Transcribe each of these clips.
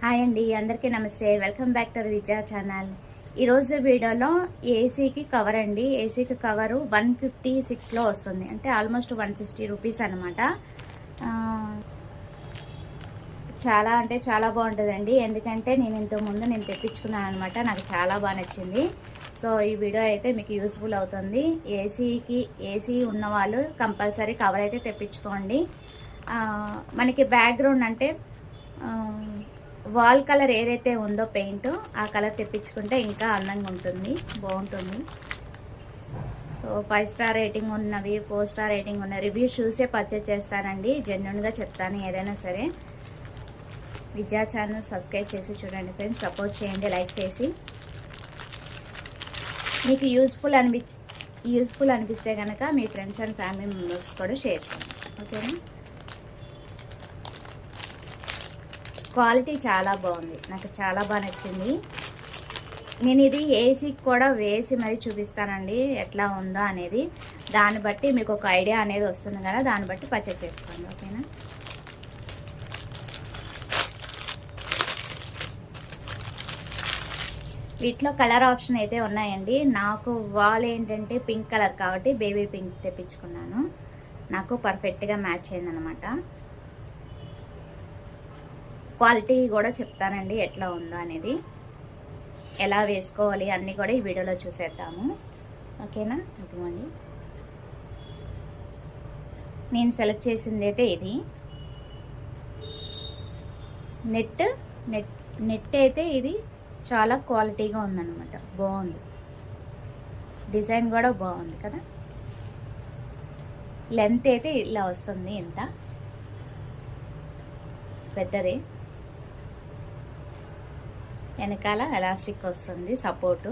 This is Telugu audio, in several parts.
హాయ్ అండి, అందరికీ నమస్తే. Welcome back to Vijaya channel. ఈరోజు వీడియోలో ఏసీకి కవర్ అండి. ఏసీకి కవరు 156లో వస్తుంది, అంటే ఆల్మోస్ట్ 160 రూపీస్ అనమాట. చాలా అంటే చాలా బాగుంటుందండి. ఎందుకంటే నేను తెప్పించుకున్నాను అనమాట. నాకు చాలా బాగా నచ్చింది. సో ఈ వీడియో అయితే మీకు యూస్ఫుల్ అవుతుంది. ఏసీ ఉన్న వాళ్ళు కంపల్సరీ కవర్ అయితే తెప్పించుకోండి. మనకి బ్యాక్గ్రౌండ్ అంటే వాల్ కలర్ ఏదైతే ఉందో పెయింట్, ఆ కలర్ తెప్పించుకుంటే ఇంకా అందంగా ఉంటుంది, బాగుంటుంది. సో 5 స్టార్ రేటింగ్ ఉన్నవి, 4 స్టార్ రేటింగ్ ఉన్న రివ్యూస్ చూసే పర్చేజ్ చేస్తానండి. జెన్యున్గా చెప్తాను ఏదైనా సరే. విజయ ఛానల్ సబ్స్క్రైబ్ చేసి చూడండి ఫ్రెండ్స్, సపోర్ట్ చేయండి లైక్ చేసి. మీకు యూస్ఫుల్ అనిపిస్తే కనుక మీ ఫ్రెండ్స్ అండ్ ఫ్యామిలీ మెంబర్స్ కూడా షేర్ చేయండి, ఓకేనా. క్వాలిటీ చాలా బాగుంది, నాకు చాలా బాగా నచ్చింది. నేను ఇది ఏసీకి కూడా వేసి మరీ చూపిస్తానండి ఎట్లా ఉందో అనేది. దాన్ని బట్టి మీకు ఒక ఐడియా అనేది వస్తుంది కదా, దాన్ని బట్టి పర్చేజ్ చేసుకోండి, ఓకేనా. వీటిలో కలర్ ఆప్షన్ అయితే ఉన్నాయండి. నాకు వాల్ ఏంటంటే పింక్ కలర్ కాబట్టి బేబీ పింక్ తెప్పించుకున్నాను. నాకు పర్ఫెక్ట్గా మ్యాచ్ అయిందనమాట. క్వాలిటీ కూడా చెప్తానండి ఎట్లా ఉందో అనేది, ఎలా వేసుకోవాలి అన్నీ కూడా ఈ వీడియోలో చూసేద్దాము, ఓకేనా. ఇదిగోండి, నేను సెలెక్ట్ చేసింది అయితే ఇది నెట్ అయితే ఇది చాలా క్వాలిటీగా ఉందన్నమాట. బాగుంది, డిజైన్ కూడా బాగుంది కదా. లెంత్ అయితే ఇలా వస్తుంది, ఇంత పెద్దది. వెనకాల ఎలాస్టిక్ వస్తుంది సపోర్టు.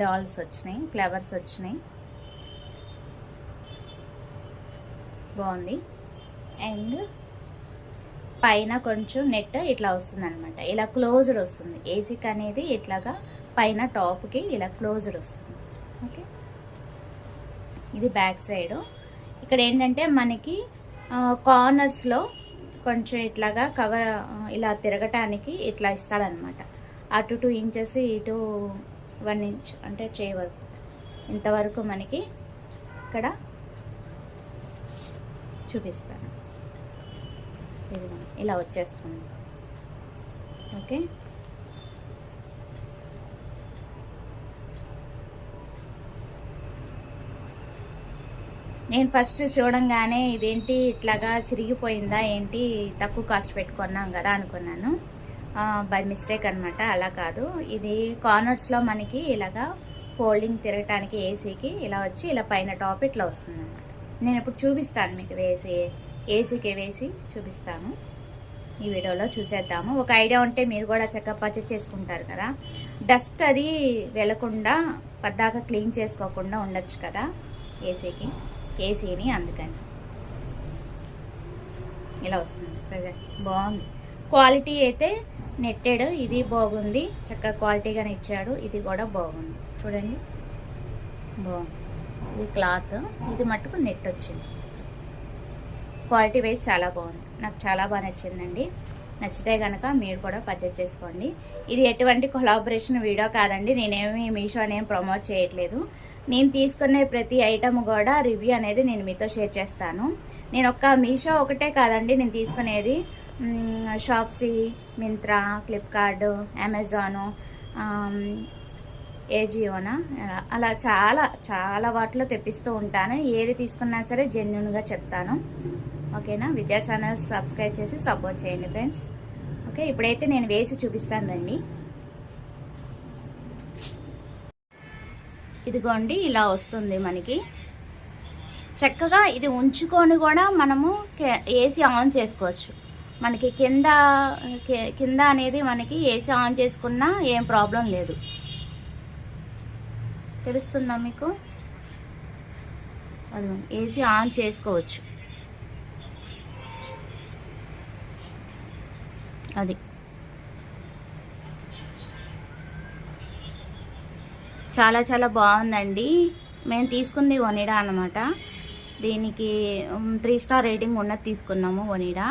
డాల్స్ వచ్చినాయి, ఫ్లవర్స్ వచ్చినాయి, బాగుంది. అండ్ పైన కొంచెం నెట్ ఇట్లా వస్తుంది అనమాట, ఇలా క్లోజ్డ్ వస్తుంది. ఏసీకి అనేది ఇట్లాగా పైన టాప్కి ఇలా క్లోజ్డ్ వస్తుంది, ఓకే. ఇది బ్యాక్ సైడ్. ఇక్కడ ఏంటంటే మనకి కార్నర్స్లో కొంచెం ఇట్లాగా కవర్ ఇలా తిరగటానికి ఇట్లా ఇస్తాడనమాట. అటు 2 ఇంచెస్, ఇటు 1 ఇంచ్, అంటే చేయి వరకు, ఇంతవరకు మనకి ఇక్కడ చూపిస్తాను. ఇది ఇలా వచ్చేస్తుంది, ఓకే. నేను ఫస్ట్ చూడంగానే ఇదేంటి ఇట్లాగా చిరిగిపోయిందా ఏంటి, తక్కువ కాస్ట్ పెట్టుకున్నాం కదా అనుకున్నాను. బై మిస్టేక్ అనమాట, అలా కాదు. ఇది కార్నర్స్లో మనకి ఇలాగా ఫోల్డింగ్ తిరగటానికి ఏసీకి ఇలా వచ్చి ఇలా పైన టాప్ ఇట్లా వస్తుంది అనమాట. నేను ఇప్పుడు చూపిస్తాను మీకు ఏసీకి వేసి చూపిస్తాను. ఈ వీడియోలో చూసేద్దాము. ఒక ఐడియా ఉంటే మీరు కూడా చక్కగా పర్చేజ్ చేసుకుంటారు కదా. డస్ట్ అది వెళ్ళకుండా పద్దాక క్లీన్ చేసుకోకుండా ఉండొచ్చు కదా ఏసీని, అందుకని ఇలా వస్తుంది. ప్రజెంట్ బాగుంది. క్వాలిటీ అయితే నెట్టెడ్, ఇది బాగుంది, చక్కగా క్వాలిటీగానే ఇచ్చాడు. ఇది కూడా బాగుంది, చూడండి బాగుంది. ఇది క్లాత్, ఇది మట్టుకు నెట్ వచ్చింది. క్వాలిటీ వైజ్ చాలా బాగుంది, నాకు చాలా బాగా నచ్చిందండి. నచ్చితే కనుక మీరు కూడా పర్చేజ్ చేసుకోండి. ఇది ఎటువంటి కొలాబరేషన్ వీడియో కాదండి, నేనేమి మీషో అనేం ప్రమోట్ చేయట్లేదు. నేను తీసుకునే ప్రతి ఐటమ్ కూడా రివ్యూ అనేది నేను మీతో షేర్ చేస్తాను. నేను మీషో ఒకటే కాదండి నేను తీసుకునేది, షాప్సీ, మింత్రా, ఫ్లిప్కార్ట్, అమెజాను, ఏజియోనా, అలా చాలా చాలా వాటిలో తెప్పిస్తూ ఉంటాను. ఏది తీసుకున్నా సరే జెన్యున్గా చెప్తాను, ఓకేనా. విజయ ఛానల్ సబ్స్క్రైబ్ చేసి సపోర్ట్ చేయండి ఫ్రెండ్స్, ఓకే. ఇప్పుడైతే నేను వేసి చూపిస్తాను రండి. ఇదిగోండి, ఇలా వస్తుంది మనకి. చక్కగా ఇది ఉంచుకొని కూడా మనము ఏసీ ఆన్ చేసుకోవచ్చు. మనకి కింద అనేది మనకి ఏసీ ఆన్ చేసుకున్నా ఏం ప్రాబ్లం లేదు. తెలుస్తుందా మీకు? అది ఏసీ ఆన్ చేసుకోవచ్చు, అది చాలా చాలా బాగుందండి. మేము తీసుకుంది ఒనిడా అనమాట. దీనికి 3 స్టార్ రేటింగ్ ఉన్నది తీసుకున్నాము ఒనిడా.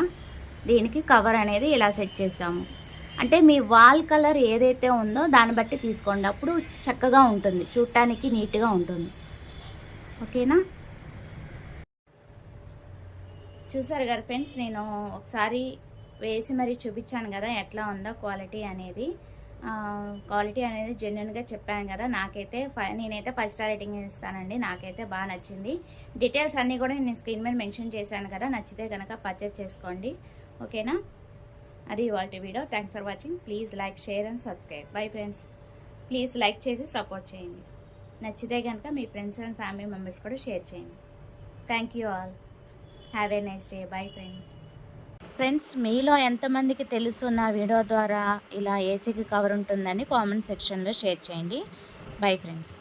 దీనికి కవర్ అనేది ఇలా సెట్ చేసాము. అంటే మీ వాల్ కలర్ ఏదైతే ఉందో దాన్ని బట్టి తీసుకోండి, అప్పుడు చక్కగా ఉంటుంది, చూడటానికి నీట్గా ఉంటుంది. ఓకేనా? చూసారు కదా ఫ్రెండ్స్, నేను ఒకసారి వేసి మరి చూపించాను కదా ఎట్లా ఉందో క్వాలిటీ అనేది. క్వాలిటీ అనేది జెన్యున్గా చెప్పాను కదా. నేనైతే 5 స్టార్ రేటింగ్ ఇస్తానండి. నాకైతే బాగా నచ్చింది. డీటెయిల్స్ అన్నీ కూడా నేను స్క్రీన్ మీద మెన్షన్ చేశాను కదా. నచ్చితే కనుక పర్చేజ్ చేసుకోండి. ఓకేనా? అది ఇవాల్టి video. Thanks for watching. Please like, share and subscribe. Bye friends. Please like చేసి సపోర్ట్ చేయండి. నచ్చితే కనుక మీ ఫ్రెండ్స్ అండ్ ఫ్యామిలీ మెంబర్స్ కూడా షేర్ చేయండి. Thank you all. Have a nice day. Bye friends. Friends, మీలో ఎంతమందికి తెలుసు నా వీడియో ద్వారా ఇలా ఏసీకి కవర్ ఉంటుందని కామెంట్ సెక్షన్లో షేర్ చేయండి. Bye friends.